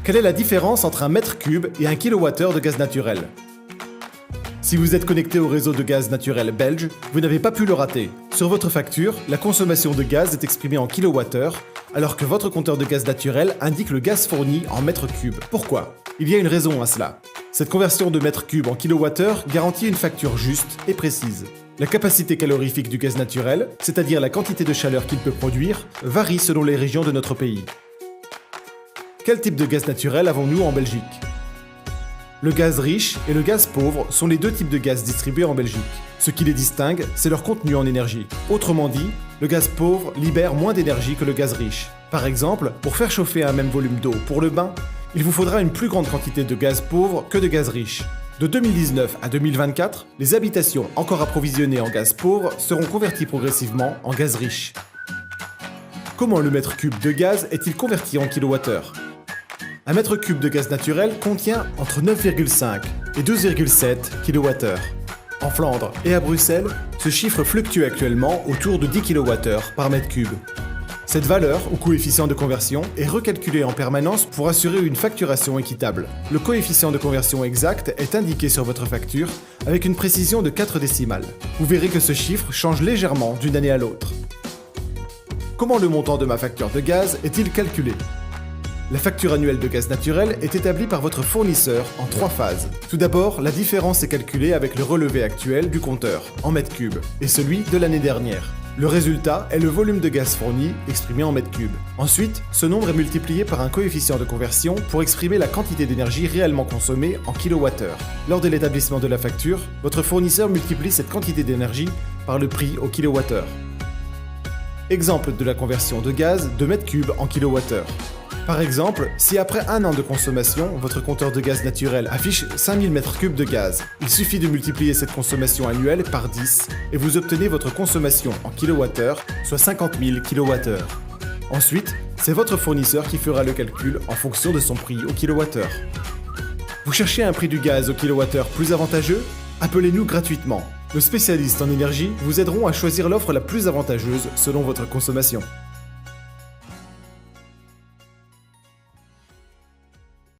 Quelle est la différence entre un mètre cube et un kilowattheure de gaz naturel? Si vous êtes connecté au réseau de gaz naturel belge, vous n'avez pas pu le rater. Sur votre facture, la consommation de gaz est exprimée en kilowattheure, alors que votre compteur de gaz naturel indique le gaz fourni en mètres cubes. Pourquoi? Il y a une raison à cela. Cette conversion de mètres cubes en kilowattheure garantit une facture juste et précise. La capacité calorifique du gaz naturel, c'est-à-dire la quantité de chaleur qu'il peut produire, varie selon les régions de notre pays. Quel type de gaz naturel avons-nous en Belgique? Le gaz riche et le gaz pauvre sont les deux types de gaz distribués en Belgique. Ce qui les distingue, c'est leur contenu en énergie. Autrement dit, le gaz pauvre libère moins d'énergie que le gaz riche. Par exemple, pour faire chauffer un même volume d'eau pour le bain, il vous faudra une plus grande quantité de gaz pauvre que de gaz riche. De 2019 à 2024, les habitations encore approvisionnées en gaz pauvre seront converties progressivement en gaz riche. Comment le mètre cube de gaz est-il converti en kilowattheure? Un mètre cube de gaz naturel contient entre 9,5 et 2,7 kWh. En Flandre et à Bruxelles, ce chiffre fluctue actuellement autour de 10 kWh par mètre cube. Cette valeur, ou coefficient de conversion, est recalculée en permanence pour assurer une facturation équitable. Le coefficient de conversion exact est indiqué sur votre facture avec une précision de 4 décimales. Vous verrez que ce chiffre change légèrement d'une année à l'autre. Comment le montant de ma facture de gaz est-il calculé? La facture annuelle de gaz naturel est établie par votre fournisseur en 3 phases. Tout d'abord, la différence est calculée avec le relevé actuel du compteur, en mètres cubes, et celui de l'année dernière. Le résultat est le volume de gaz fourni, exprimé en mètres cubes. Ensuite, ce nombre est multiplié par un coefficient de conversion pour exprimer la quantité d'énergie réellement consommée en kilowattheure. Lors de l'établissement de la facture, votre fournisseur multiplie cette quantité d'énergie par le prix au kilowattheure. Exemple de la conversion de gaz de mètres cubes en kilowattheure. Par exemple, si après un an de consommation, votre compteur de gaz naturel affiche 5000 m3 de gaz, il suffit de multiplier cette consommation annuelle par 10 et vous obtenez votre consommation en kilowattheure, soit 50 000 kWh. Ensuite, c'est votre fournisseur qui fera le calcul en fonction de son prix au kilowattheure. Vous cherchez un prix du gaz au kilowattheure plus avantageux? Appelez-nous gratuitement. Nos spécialistes en énergie vous aideront à choisir l'offre la plus avantageuse selon votre consommation.